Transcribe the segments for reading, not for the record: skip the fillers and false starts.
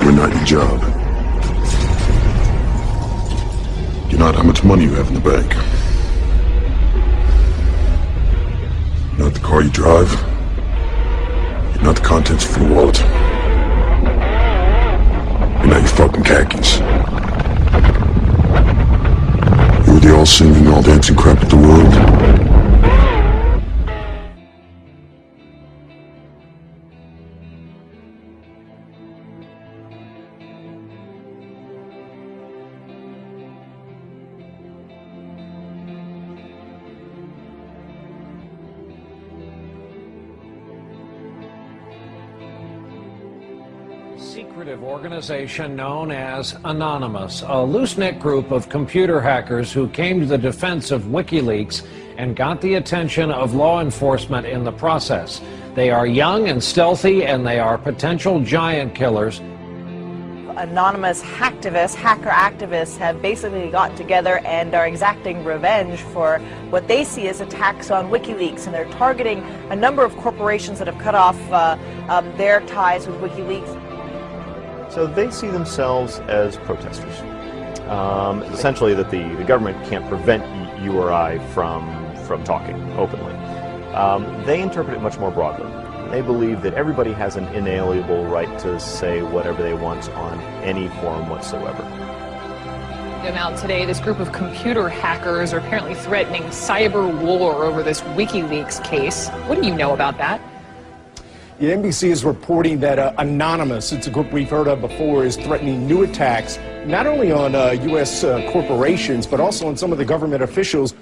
We're not your job. You're not how much money you have in the bank. You're not the car you drive. You're not the contents of your wallet. You're not your fucking khakis. You're the all-singing, all-dancing crap of the world. Secretive organization known as Anonymous, a loose-knit group of computer hackers who came to the defense of WikiLeaks and got the attention of law enforcement in the process. They are young and stealthy, and they are potential giant killers. Anonymous hacker activists have basically got together and are exacting revenge for what they see as attacks on WikiLeaks, and they're targeting a number of corporations that have cut off their ties with WikiLeaks. So they see themselves as protesters. Essentially that the government can't prevent you or I from talking openly. They interpret it much more broadly. They believe that everybody has an inalienable right to say whatever they want on any forum whatsoever. Now today, this group of computer hackers are apparently threatening cyber war over this WikiLeaks case. What do you know about that? The NBC is reporting that Anonymous, it's a group we've heard of before, is threatening new attacks, not only on U.S. corporations, but also on some of the government officials.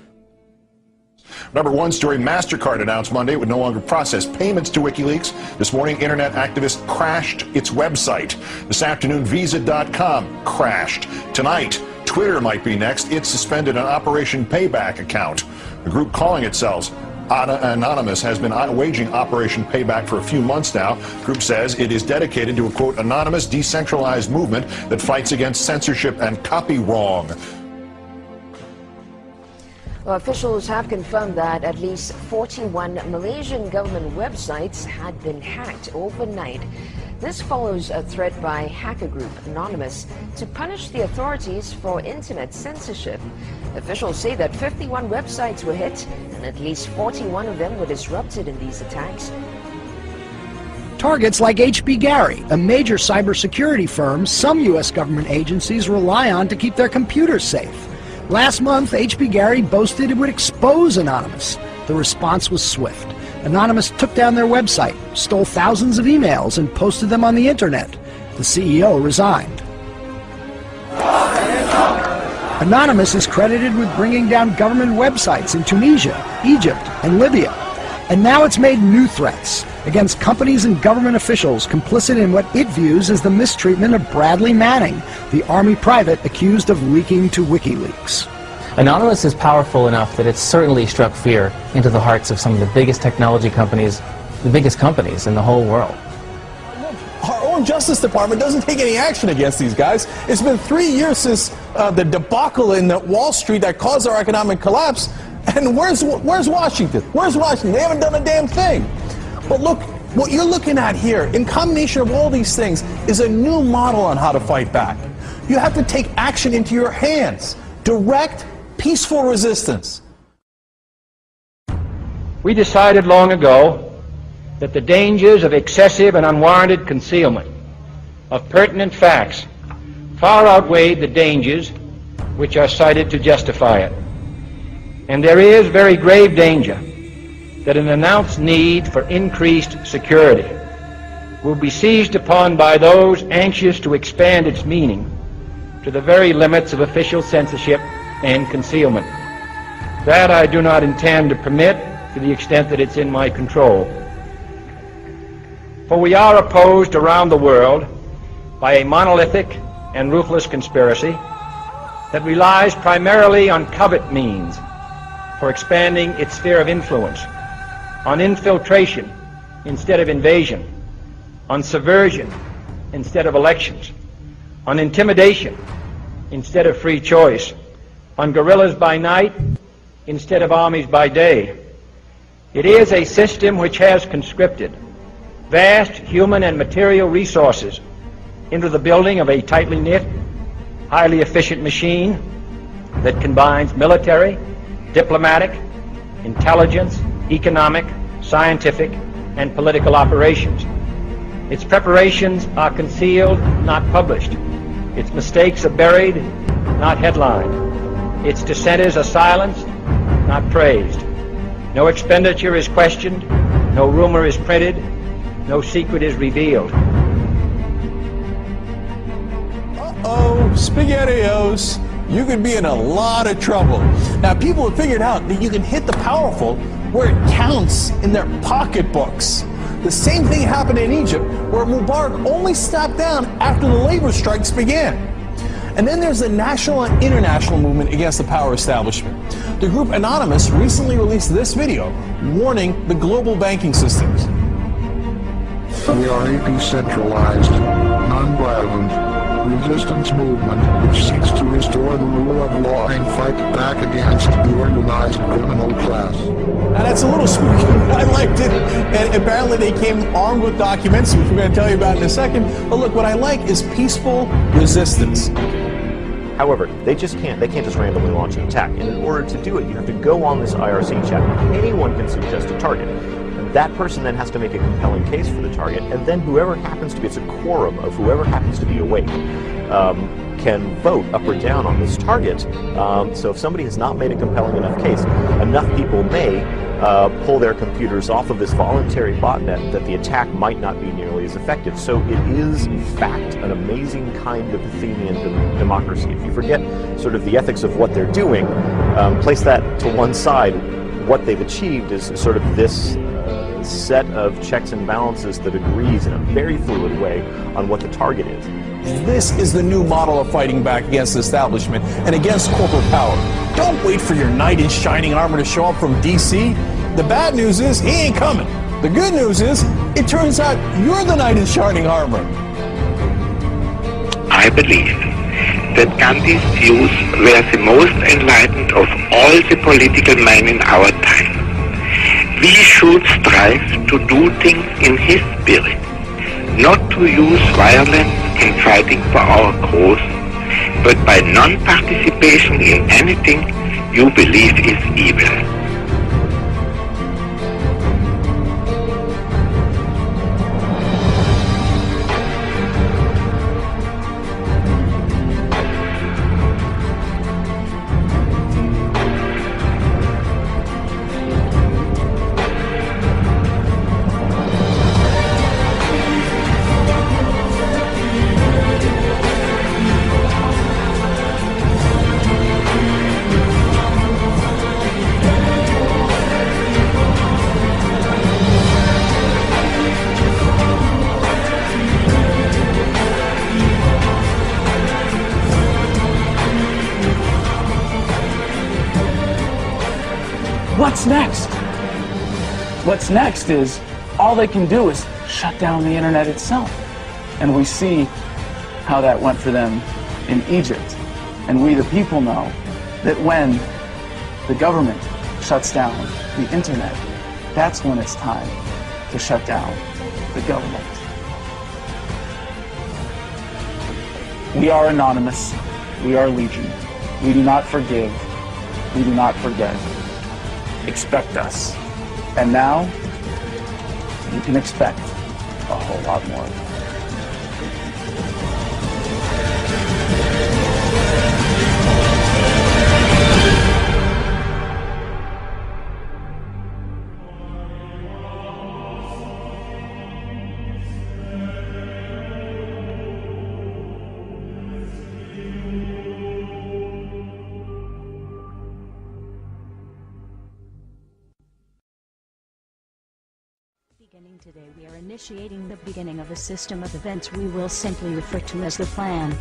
Number one story, MasterCard announced Monday it would no longer process payments to WikiLeaks. This morning, internet activist crashed its website. This afternoon, Visa.com crashed. Tonight, Twitter might be next. It suspended an Operation Payback account. The group calling itself Anonymous has been waging Operation Payback for a few months now. The group says it is dedicated to a, quote, anonymous, decentralized movement that fights against censorship and copy wrong. Well, officials have confirmed that at least 41 Malaysian government websites had been hacked overnight. This follows a threat by hacker group Anonymous to punish the authorities for internet censorship. Officials say that 51 websites were hit and at least 41 of them were disrupted in these attacks. Targets like H.B. Gary, a major cybersecurity firm some U.S. government agencies rely on to keep their computers safe. Last month, H.B. Gary boasted it would expose Anonymous. The response was swift. Anonymous took down their website, stole thousands of emails, and posted them on the internet. The CEO resigned. Anonymous is credited with bringing down government websites in Tunisia, Egypt, and Libya. And now it's made new threats against companies and government officials complicit in what it views as the mistreatment of Bradley Manning, the Army private accused of leaking to WikiLeaks. Anonymous is powerful enough that it's certainly struck fear into the hearts of some of the biggest technology companies, the biggest companies in the whole world. Our own Justice Department doesn't take any action against these guys. It's been 3 years since the debacle in Wall Street that caused our economic collapse. And where's Washington? Where's Washington? They haven't done a damn thing. But look, what you're looking at here, in combination of all these things, is a new model on how to fight back. You have to take action into your hands. Direct, peaceful resistance. We decided long ago that the dangers of excessive and unwarranted concealment of pertinent facts far outweighed the dangers which are cited to justify it. And there is very grave danger that an announced need for increased security will be seized upon by those anxious to expand its meaning to the very limits of official censorship and concealment. That I do not intend to permit to the extent that it's in my control. For we are opposed around the world by a monolithic and ruthless conspiracy that relies primarily on covert means for expanding its sphere of influence, on infiltration instead of invasion, on subversion instead of elections, on intimidation instead of free choice, on guerrillas by night instead of armies by day. It is a system which has conscripted vast human and material resources into the building of a tightly knit, highly efficient machine that combines military, diplomatic, intelligence, economic, scientific, and political operations. Its preparations are concealed, not published. Its mistakes are buried, not headlined. Its dissenters are silenced, not praised. No expenditure is questioned, no rumor is printed, no secret is revealed. Uh-oh, SpaghettiOs. You could be in a lot of trouble. Now, people have figured out that you can hit the powerful where it counts in their pocketbooks. The same thing happened in Egypt, where Mubarak only stepped down after the labor strikes began. And then there's the national and international movement against the power establishment. The group Anonymous recently released this video warning the global banking systems. We are a decentralized, non-violent resistance movement which seeks to restore the rule of law and fight back against the organized criminal class. Now that's a little spooky. I liked it. And apparently they came armed with documents, which we're going to tell you about in a second. But look, what I like is peaceful resistance. However, they can't just randomly launch an attack. And in order to do it, you have to go on this IRC chat. Anyone can suggest a target. That person then has to make a compelling case for the target, and then whoever happens to be, it's a quorum of whoever happens to be awake, can vote up or down on this target. So if somebody has not made a compelling enough case, enough people may pull their computers off of this voluntary botnet that the attack might not be nearly as effective. So it is, in fact, an amazing kind of Athenian democracy. If you forget sort of the ethics of what they're doing, place that to one side, what they've achieved is sort of this set of checks and balances that agrees in a very fluid way on what the target is. This is the new model of fighting back against the establishment and against corporate power. Don't wait for your knight in shining armor to show up from DC. The bad news is he ain't coming. The good news is it turns out you're the knight in shining armor. I believe that Gandhi's views were the most enlightened of all the political men in our time. We should strive to do things in his spirit, not to use violence in fighting for our cause, but by non-participation in anything you believe is evil. What's next? What's next is all they can do is shut down the internet itself. And we see how that went for them in Egypt. And we the people know that when the government shuts down the internet, that's when it's time to shut down the government. We are anonymous. We are legion. We do not forgive. We do not forget. Expect us. And now, you can expect a whole lot more. Today we are initiating the beginning of a system of events we will simply refer to as the plan.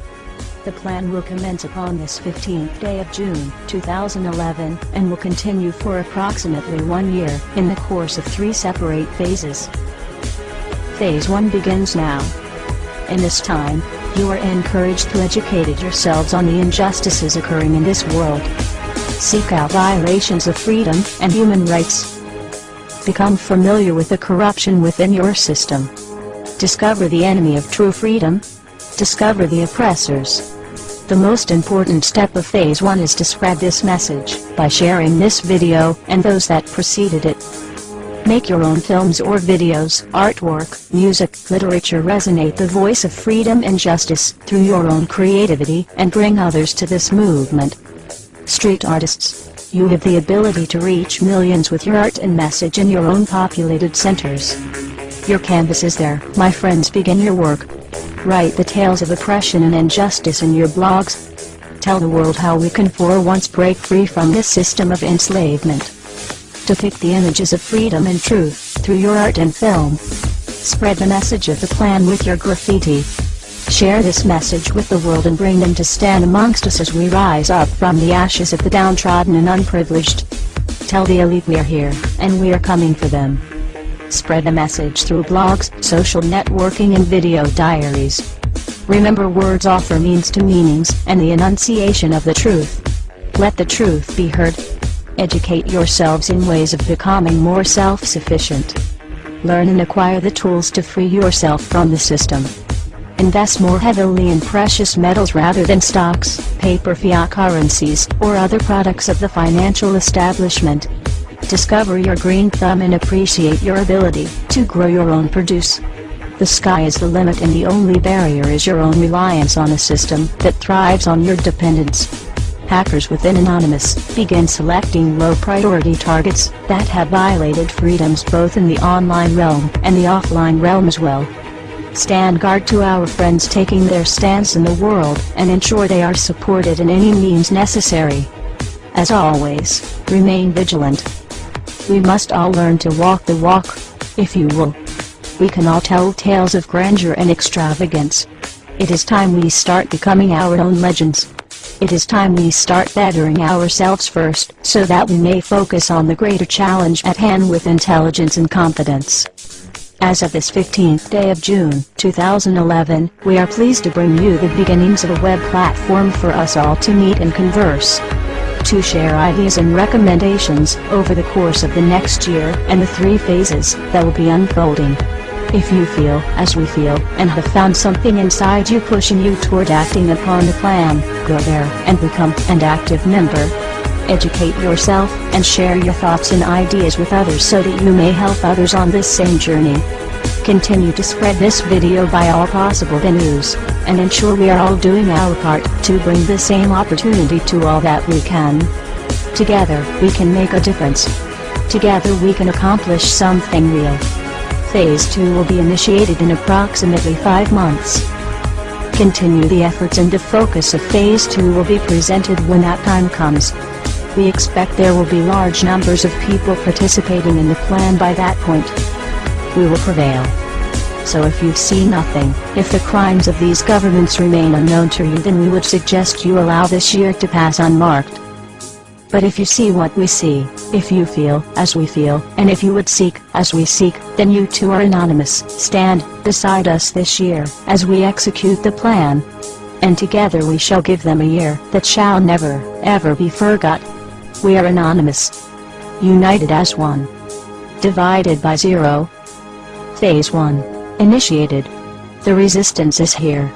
The plan will commence upon this 15th day of June 2011 and will continue for approximately 1 year in the course of 3 separate phases. Phase 1 begins now. In this time, you are encouraged to educate yourselves on the injustices occurring in this world. Seek out violations of freedom and human rights. Become familiar with the corruption within your system. Discover the enemy of true freedom. discover the oppressors. The most important step of Phase 1 is to spread this message by sharing this video and those that preceded it. Make your own films or videos, artwork, music, literature resonate the voice of freedom and justice through your own creativity and bring others to this movement. Street artists, you have the ability to reach millions with your art and message in your own populated centers. Your canvas is there, my friends. Begin your work. Write the tales of oppression and injustice in your blogs. Tell the world how we can for once break free from this system of enslavement. Depict the images of freedom and truth through your art and film. Spread the message of the plan with your graffiti. Share this message with the world and bring them to stand amongst us as we rise up from the ashes of the downtrodden and unprivileged. Tell the elite we are here, and we are coming for them. Spread the message through blogs, social networking and video diaries. Remember, words offer means to meanings and the enunciation of the truth. Let the truth be heard. Educate yourselves in ways of becoming more self-sufficient. Learn and acquire the tools to free yourself from the system. Invest more heavily in precious metals rather than stocks, paper, fiat currencies, or other products of the financial establishment. Discover your green thumb and appreciate your ability to grow your own produce. The sky is the limit, and the only barrier is your own reliance on a system that thrives on your dependence. Hackers within Anonymous begin selecting low-priority targets that have violated freedoms both in the online realm and the offline realm as well. Stand guard to our friends taking their stance in the world and ensure they are supported in any means necessary. As always, remain vigilant. We must all learn to walk the walk, if you will. We can all tell tales of grandeur and extravagance. It is time we start becoming our own legends. It is time we start bettering ourselves first, so that we may focus on the greater challenge at hand with intelligence and confidence. As of this 15th day of June, 2011, we are pleased to bring you the beginnings of a web platform for us all to meet and converse. To share ideas and recommendations over the course of the next year and the 3 phases that will be unfolding. If you feel, as we feel, and have found something inside you pushing you toward acting upon the plan, go there and become an active member. Educate yourself and share your thoughts and ideas with others so that you may help others on this same journey. Continue to spread this video by all possible venues, and ensure we are all doing our part to bring the same opportunity to all that we can. Together, we can make a difference. Together we can accomplish something real. Phase 2 will be initiated in approximately 5 months. Continue the efforts, and the focus of Phase 2 will be presented when that time comes. We expect there will be large numbers of people participating in the plan by that point. We will prevail. So if you've seen nothing, if the crimes of these governments remain unknown to you, then we would suggest you allow this year to pass unmarked. But if you see what we see, if you feel as we feel, and if you would seek as we seek, then you too are anonymous. Stand beside us this year as we execute the plan. And together we shall give them a year that shall never, ever be forgot. We are anonymous. United as one. Divided by zero. Phase 1. Initiated. The resistance is here.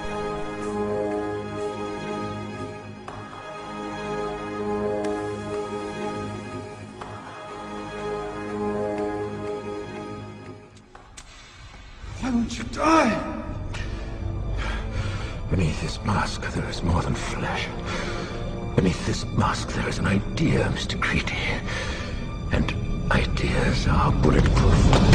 Why won't you die? Beneath this mask there is more than flesh. Beneath this mask there is an idea, Mr. Creedy. And ideas are bulletproof.